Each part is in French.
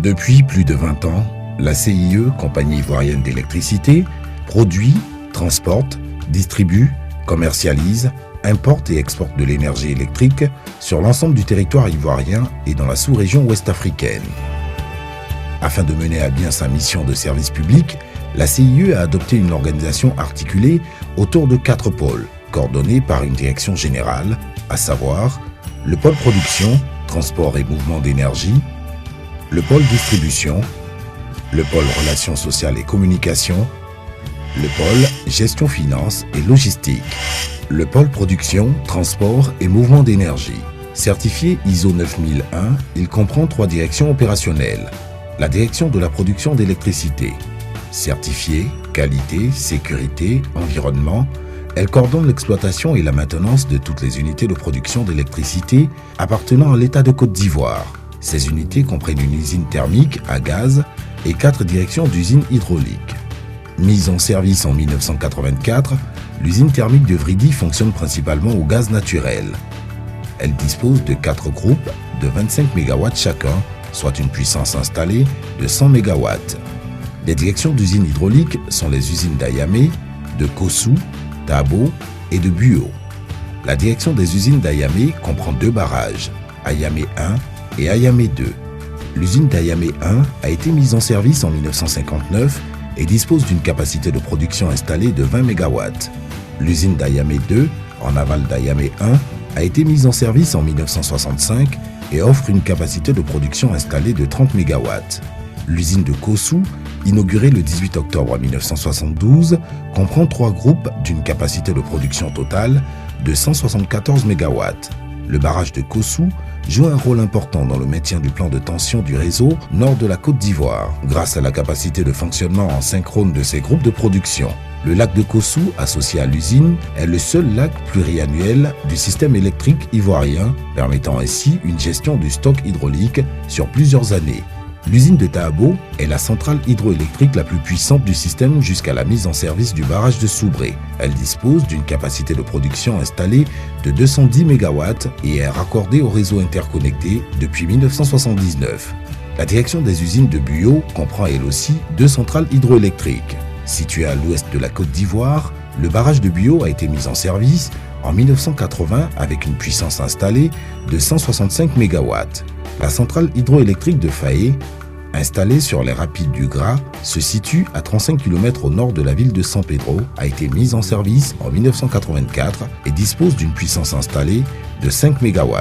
Depuis plus de 20 ans, la CIE, Compagnie ivoirienne d'électricité, produit, transporte, distribue, commercialise, importe et exporte de l'énergie électrique sur l'ensemble du territoire ivoirien et dans la sous-région ouest-africaine. Afin de mener à bien sa mission de service public, la CIE a adopté une organisation articulée autour de 4 pôles, coordonnés par une direction générale, à savoir le pôle production, transport et mouvement d'énergie, le pôle distribution, le pôle relations sociales et communication, le pôle gestion finance et logistique, le pôle production, transport et mouvement d'énergie. Certifié ISO 9001, il comprend 3 directions opérationnelles. La direction de la production d'électricité. Certifiée, qualité, sécurité, environnement, elle coordonne l'exploitation et la maintenance de toutes les unités de production d'électricité appartenant à l'État de Côte d'Ivoire. Ces unités comprennent une usine thermique à gaz et 4 directions d'usines hydrauliques. Mise en service en 1984, l'usine thermique de Vridi fonctionne principalement au gaz naturel. Elle dispose de 4 groupes de 25 MW chacun, soit une puissance installée de 100 MW. Les directions d'usines hydrauliques sont les usines d'Ayamé, de Kossou, d'Abo et de Buo. La direction des usines d'Ayamé comprend 2 barrages, Ayamé 1 et Ayamé 2. L'usine d'Ayamé 1 a été mise en service en 1959 et dispose d'une capacité de production installée de 20 MW. L'usine d'Ayamé 2, en aval d'Ayamé 1, a été mise en service en 1965 et offre une capacité de production installée de 30 MW. L'usine de Kossou, inaugurée le 18 octobre 1972, comprend 3 groupes d'une capacité de production totale de 174 MW. Le barrage de Kossou joue un rôle important dans le maintien du plan de tension du réseau nord de la Côte d'Ivoire, grâce à la capacité de fonctionnement en synchrone de ces groupes de production. Le lac de Kossou, associé à l'usine, est le seul lac pluriannuel du système électrique ivoirien, permettant ainsi une gestion du stock hydraulique sur plusieurs années. L'usine de Taabo est la centrale hydroélectrique la plus puissante du système jusqu'à la mise en service du barrage de Soubré. Elle dispose d'une capacité de production installée de 210 MW et est raccordée au réseau interconnecté depuis 1979. La direction des usines de Buo comprend elle aussi 2 centrales hydroélectriques. Situé à l'ouest de la Côte d'Ivoire, le barrage de Buo a été mis en service en 1980 avec une puissance installée de 165 MW. La centrale hydroélectrique de Faé, installée sur les rapides du Gras, se situe à 35 km au nord de la ville de San Pedro, a été mise en service en 1984 et dispose d'une puissance installée de 5 MW.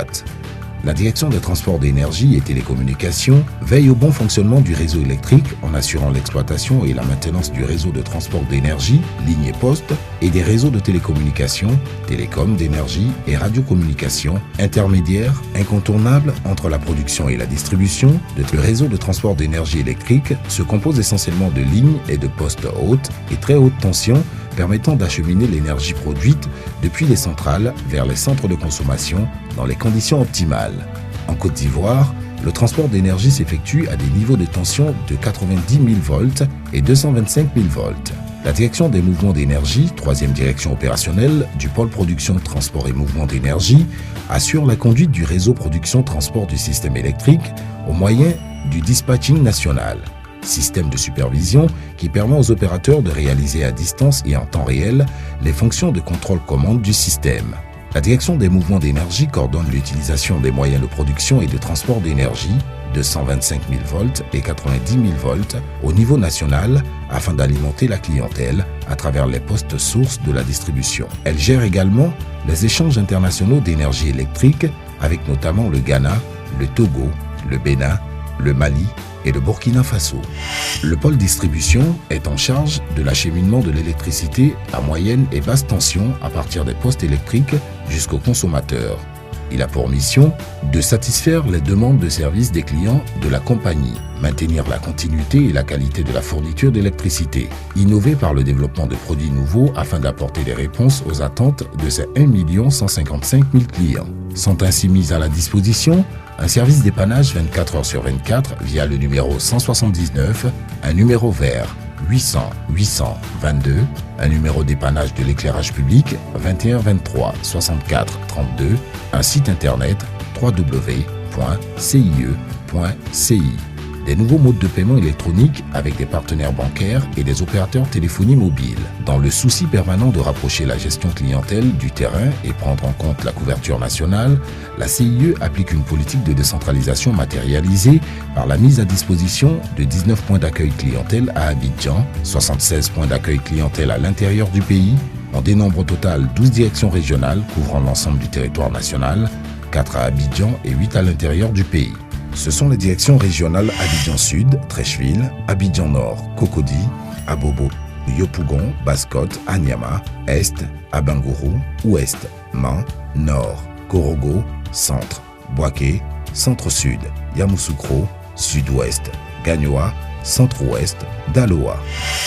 La direction des transports d'énergie et télécommunications veille au bon fonctionnement du réseau électrique en assurant l'exploitation et la maintenance du réseau de transport d'énergie, lignes et postes, et des réseaux de télécommunications, télécom, d'énergie et radiocommunications, intermédiaires incontournables entre la production et la distribution. Le réseau de transport d'énergie électrique se compose essentiellement de lignes et de postes haute et très haute tension permettant d'acheminer l'énergie produite depuis les centrales vers les centres de consommation dans les conditions optimales. En Côte d'Ivoire, le transport d'énergie s'effectue à des niveaux de tension de 90 000 volts et 225 000 volts. La direction des mouvements d'énergie, 3e direction opérationnelle du pôle production, transport et mouvement d'énergie, assure la conduite du réseau production-transport du système électrique au moyen du dispatching national. Système de supervision qui permet aux opérateurs de réaliser à distance et en temps réel les fonctions de contrôle-commande du système. La direction des mouvements d'énergie coordonne l'utilisation des moyens de production et de transport d'énergie de 125 000 volts et 90 000 volts au niveau national afin d'alimenter la clientèle à travers les postes sources de la distribution. Elle gère également les échanges internationaux d'énergie électrique avec notamment le Ghana, le Togo, le Bénin, le Mali et le Burkina Faso. Le pôle distribution est en charge de l'acheminement de l'électricité à moyenne et basse tension à partir des postes électriques jusqu'aux consommateurs. Il a pour mission de satisfaire les demandes de service des clients de la compagnie, maintenir la continuité et la qualité de la fourniture d'électricité, innover par le développement de produits nouveaux afin d'apporter des réponses aux attentes de ces 1 155 000 clients. Sont ainsi mis à la disposition un service dépannage 24 heures sur 24 via le numéro 179, un numéro vert 800 822, un numéro dépannage de l'éclairage public 21 23 64 32, un site internet www.cie.ci. des nouveaux modes de paiement électroniques avec des partenaires bancaires et des opérateurs téléphonie mobile. Dans le souci permanent de rapprocher la gestion clientèle du terrain et prendre en compte la couverture nationale, la CIE applique une politique de décentralisation matérialisée par la mise à disposition de 19 points d'accueil clientèle à Abidjan, 76 points d'accueil clientèle à l'intérieur du pays. On dénombre au total 12 directions régionales couvrant l'ensemble du territoire national, 4 à Abidjan et 8 à l'intérieur du pays. Ce sont les directions régionales Abidjan Sud, Treichville, Abidjan Nord, Cocody, Abobo, Yopougon, Basse-Côte, Anyama, Est, Abengourou, Ouest, Man, Nord, Korogo, Centre, Boaké, Centre-Sud, Yamoussoukro, Sud-Ouest, Gagnoa, Centre-Ouest, Daloa.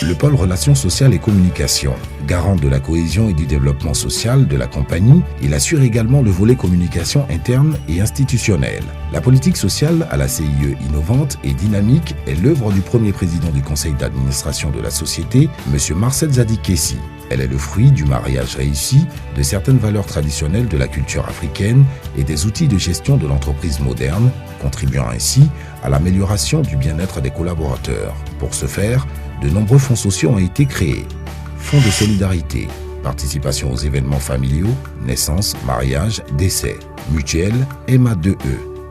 Le pôle Relations sociales et communication, garant de la cohésion et du développement social de la compagnie, il assure également le volet communication interne et institutionnelle. La politique sociale à la CIE innovante et dynamique est l'œuvre du premier président du conseil d'administration de la société, M. Marcel Zadikessi. Elle est le fruit du mariage réussi de certaines valeurs traditionnelles de la culture africaine et des outils de gestion de l'entreprise moderne, contribuant ainsi à l'amélioration du bien-être des collaborateurs. Pour ce faire, de nombreux fonds sociaux ont été créés. Fonds de solidarité, participation aux événements familiaux, naissance, mariage, décès, mutuelle, MA2E,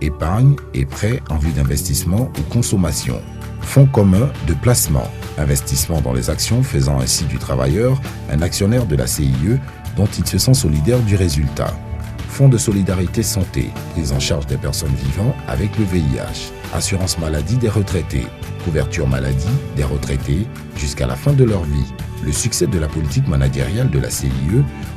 épargne et prêts en vue d'investissement ou consommation. Fonds commun de placement, investissement dans les actions faisant ainsi du travailleur un actionnaire de la CIE dont il se sent solidaire du résultat. Fonds de solidarité santé, prise en charge des personnes vivant avec le VIH. Assurance maladie des retraités, couverture maladie des retraités jusqu'à la fin de leur vie. Le succès de la politique managériale de la CIE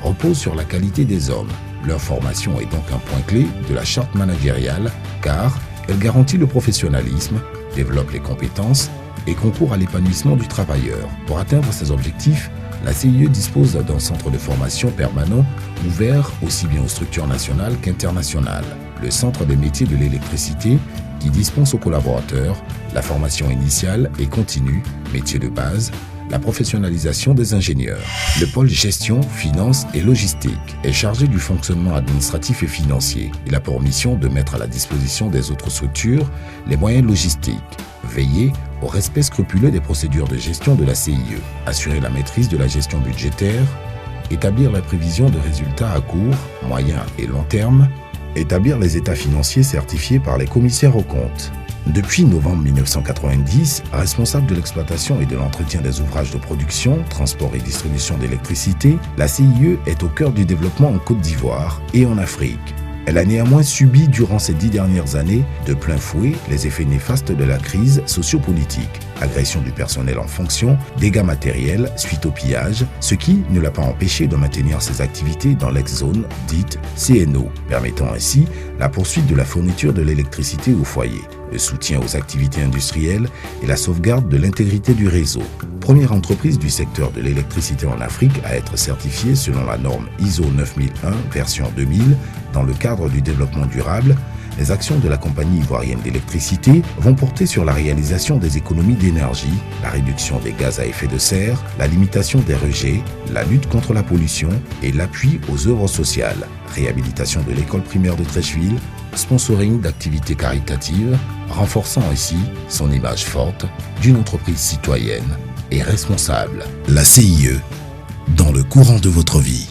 repose sur la qualité des hommes. Leur formation est donc un point clé de la charte managériale car elle garantit le professionnalisme, développe les compétences et concourt à l'épanouissement du travailleur. Pour atteindre ces objectifs, la CIE dispose d'un centre de formation permanent ouvert aussi bien aux structures nationales qu'internationales. Le Centre des métiers de l'électricité qui dispense aux collaborateurs la formation initiale et continue, métiers de base, la professionnalisation des ingénieurs. Le pôle gestion, finance et logistique est chargé du fonctionnement administratif et financier. Il a pour mission de mettre à la disposition des autres structures les moyens logistiques, veiller au respect scrupuleux des procédures de gestion de la CIE, assurer la maîtrise de la gestion budgétaire, établir la prévision de résultats à court, moyen et long terme, établir les états financiers certifiés par les commissaires aux comptes. Depuis novembre 1990, responsable de l'exploitation et de l'entretien des ouvrages de production, transport et distribution d'électricité, la CIE est au cœur du développement en Côte d'Ivoire et en Afrique. Elle a néanmoins subi durant ces 10 dernières années de plein fouet les effets néfastes de la crise sociopolitique, agression du personnel en fonction, dégâts matériels suite au pillage, ce qui ne l'a pas empêché de maintenir ses activités dans l'ex-zone dite CNO, permettant ainsi la poursuite de la fourniture de l'électricité au foyer, le soutien aux activités industrielles et la sauvegarde de l'intégrité du réseau. Première entreprise du secteur de l'électricité en Afrique à être certifiée selon la norme ISO 9001 version 2000 dans le cadre du développement durable, les actions de la compagnie ivoirienne d'électricité vont porter sur la réalisation des économies d'énergie, la réduction des gaz à effet de serre, la limitation des rejets, la lutte contre la pollution et l'appui aux œuvres sociales, réhabilitation de l'école primaire de Treichville, sponsoring d'activités caritatives, renforçant ainsi son image forte d'une entreprise citoyenne et responsable. La CIE, dans le courant de votre vie.